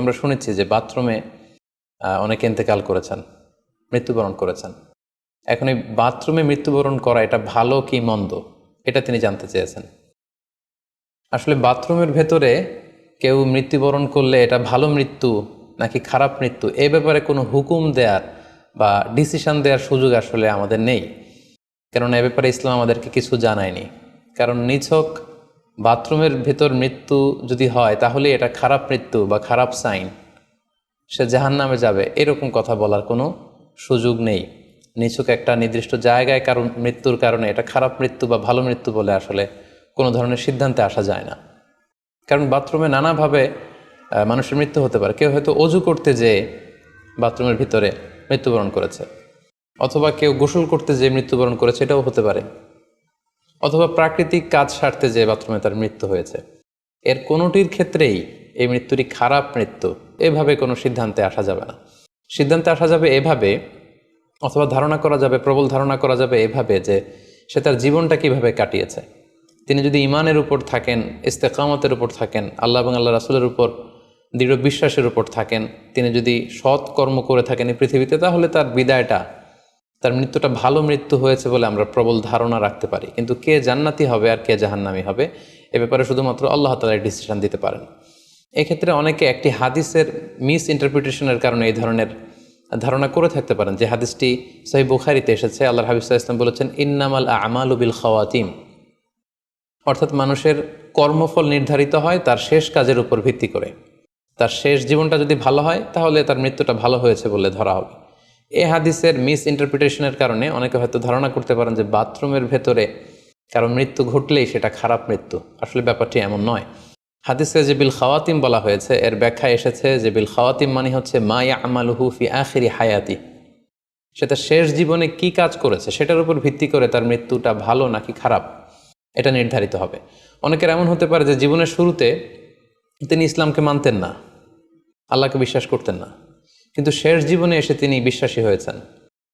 আমরা শুনেছি যে বাথরুমে অনেকে ইন্তেকাল করেছেন, মৃত্যুবরণ করেছেন। এখন এই বাথরুমে মৃত্যুবরণ করা এটা ভালো কি মন্দ, এটা তিনি জানতে চেয়েছেন। আসলে বাথরুমের ভেতরে কেউ মৃত্যুবরণ করলে এটা ভালো মৃত্যু নাকি খারাপ মৃত্যু, এ ব্যাপারে কোনো হুকুম দেওয়ার বা ডিসিশন দেওয়ার সুযোগ আসলে আমাদের নেই। কেননা এ ব্যাপারে ইসলাম আমাদেরকে কিছু জানায়নি। কারণ নিছক বাথরুমের ভেতর মৃত্যু যদি হয় তাহলে এটা খারাপ মৃত্যু বা খারাপ সাইন, সে জাহান্নামে যাবে, এরকম কথা বলার কোনো সুযোগ নেই। নিছক একটা নির্দিষ্ট জায়গায় কারণ মৃত্যুর কারণে এটা খারাপ মৃত্যু বা ভালো মৃত্যু বলে আসলে কোনো ধরনের সিদ্ধান্তে আসা যায় না। কারণ বাথরুমে নানাভাবে মানুষের মৃত্যু হতে পারে। কেউ হয়তো অজু করতে যেয়ে বাথরুমের ভিতরে মৃত্যুবরণ করেছে, অথবা কেউ গোসল করতে যেয়ে মৃত্যুবরণ করেছে, এটাও হতে পারে, অথবা প্রাকৃতিক কাজ সারতে যেয়ে বাথরুমে তার মৃত্যু হয়েছে। এর কোনোটির ক্ষেত্রেই এই মৃত্যুটি খারাপ মৃত্যু এভাবে কোনো সিদ্ধান্তে আসা যাবে না। সিদ্ধান্তে আসা যাবে এভাবে, অথবা ধারণা করা যাবে, প্রবল ধারণা করা যাবে এভাবে যে সে তার জীবনটা কিভাবে কাটিয়েছে। তিনি যদি ইমানের উপর থাকেন, ইস্তেকামতের উপর থাকেন, আল্লাহ এবং আল্লাহ রাসূলের উপর দৃঢ় বিশ্বাসের উপর থাকেন, তিনি যদি সৎ কর্ম করে থাকেন এই পৃথিবীতে, তাহলে তার বিদায়টা, তার মৃত্যুটা ভালো মৃত্যু হয়েছে বলে আমরা প্রবল ধারণা রাখতে পারি। কিন্তু কে জান্নাতি হবে আর কে জাহান্নামী হবে এ ব্যাপারে শুধুমাত্র আল্লাহ তাআলা ডিসিশন দিতে পারেন। এক্ষেত্রে অনেকে একটি হাদিসের মিস ইন্টারপ্রিটেশনের কারণে এই ধরনের ধারণা করে থাকতে পারেন যে হাদিসটি সহিহ বুখারীতে এসেছে। আল্লাহর হাবিব সাল্লাল্লাহু আলাইহি ওয়াসাল্লাম বলেছেন, ইন্নামাল আমালু বিল খাওয়াতিম, অর্থাৎ মানুষের কর্মফল নির্ধারিত হয় তার শেষ কাজের উপর ভিত্তি করে। তার শেষ জীবনটা যদি ভালো হয় তাহলে তার মৃত্যুটা ভালো হয়েছে বলে ধরা হবে। এই হাদিসের মিস ইন্টারপ্রিটেশনের কারণে অনেকে হয়তো ধারণা করতে পারেন যে বাথরুমের ভেতরে কারো মৃত্যু ঘটলেই সেটা খারাপ মৃত্যু। আসলে ব্যাপারটি এমন নয়। হাদিসে যে বিল খাওয়াতিম বলা হয়েছে, এর ব্যাখ্যা এসেছে যে বিল খাওয়াতিম মানে হচ্ছে মা ইয়ামালুহু ফি আখিরি হায়াতি, সেটা শেষ জীবনে কি কাজ করেছে সেটার উপর ভিত্তি করে তার মৃত্যুটা ভালো নাকি খারাপ এটা নির্ধারিত হবে। অনেকের এমন হতে পারে যে জীবনের শুরুতে তিনি ইসলামকে মানতেন না, আল্লাহকে বিশ্বাস করতেন না, কিন্তু শেষ জীবনে এসে তিনি বিশ্বাসী হয়েছেন,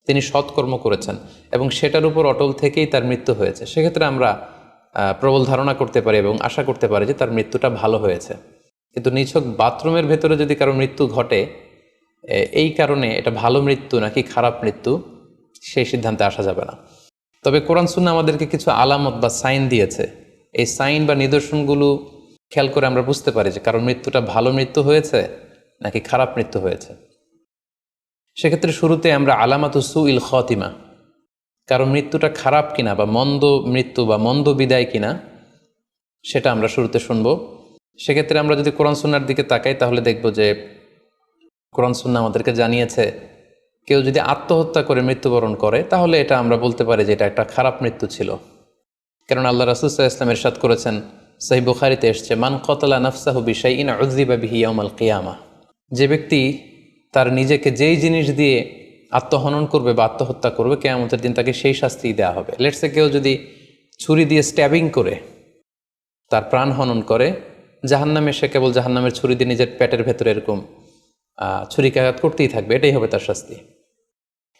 তিনি সৎকর্ম করেছেন এবং সেটার উপর অটল থেকেই তার মৃত্যু হয়েছে। সেক্ষেত্রে আমরা প্রবল ধারণা করতে পারি এবং আশা করতে পারি যে তার মৃত্যুটা ভালো হয়েছে। কিন্তু নিছক বাথরুমের ভেতরে যদি কারো মৃত্যু ঘটে, এই কারণে এটা ভালো মৃত্যু নাকি খারাপ মৃত্যু সেই সিদ্ধান্তে আসা যাবে না। তবে কোরআন সুন্নাহ আমাদেরকে কিছু আলামত বা সাইন দিয়েছে। এই সাইন বা নিদর্শনগুলো খেয়াল করে আমরা বুঝতে পারি যে কারণ মৃত্যুটা ভালো মৃত্যু হয়েছে নাকি খারাপ মৃত্যু হয়েছে। সেক্ষেত্রে শুরুতে আমরা আলামাতু সুইল খাতিমা, কারণ মৃত্যুটা খারাপ কিনা বা মন্দ মৃত্যু বা মন্দ বিদায় কিনা সেটা আমরা শুরুতে শুনব। সেক্ষেত্রে আমরা যদি কোরআন সুন্নাহর দিকে তাকাই তাহলে দেখব যে কোরআন সুন্নাহ আমাদেরকে জানিয়েছে কেউ যদি আত্মহত্যা করে মৃত্যুবরণ করে তাহলে এটা আমরা বলতে পারি যে এটা একটা খারাপ মৃত্যু ছিল। কারণ আল্লাহ রাসূল সাল্লাল্লাহু আলাইহি ওয়াসাল্লাম ইরশাদ করেছেন, সহিহ বুখারীতে এসেছে, মান কাতালা নাফসাহু বিশাইইন উযযিবা বিহি ইয়াউমাল কিয়ামাহ, যে ব্যক্তি তার নিজেকে যেই জিনিস দিয়ে আত্মহনন করবে বা আত্মহত্যা করবে, কিয়ামতের দিন তাকে সেই শাস্তি দেওয়া হবে। লেটসে কেউ যদি ছুরি দিয়ে স্ট্যাবিং করে তার প্রাণ হনন করে, জাহান্নামে সে কেবল জাহান্নামের ছুরি দিয়ে নিজের পেটের ভেতরে এরকম ছুরিকাঘাত করতেই থাকবে, এটাই হবে তার শাস্তি।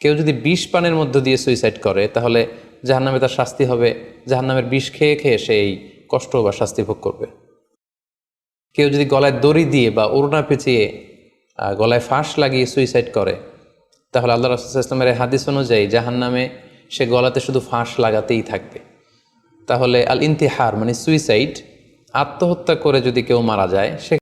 কেউ যদি বিষ পানের মধ্য দিয়ে সুইসাইড করে তাহলে জাহান্নামে তার শাস্তি হবে জাহান্নামের বিষ খেয়ে খেয়ে সেই কষ্ট বা শাস্তি ভোগ করবে। কেউ যদি গলায় দড়ি দিয়ে বা ওড়না পেঁচিয়ে গলায় ফাঁস লাগিয়ে সুইসাইড করে তাহলে আল্লাহ রাসূল সাল্লাল্লাহু আলাইহি ওয়াসাল্লামের হাদিস অনুযায়ী জাহান্নামে সে গলাতে শুধু ফাঁস লাগাতেই থাকবে। তাহলে আল ইন্তিহার মানে সুইসাইড, আত্মহত্যা করে যদি কেউ মারা যায় সে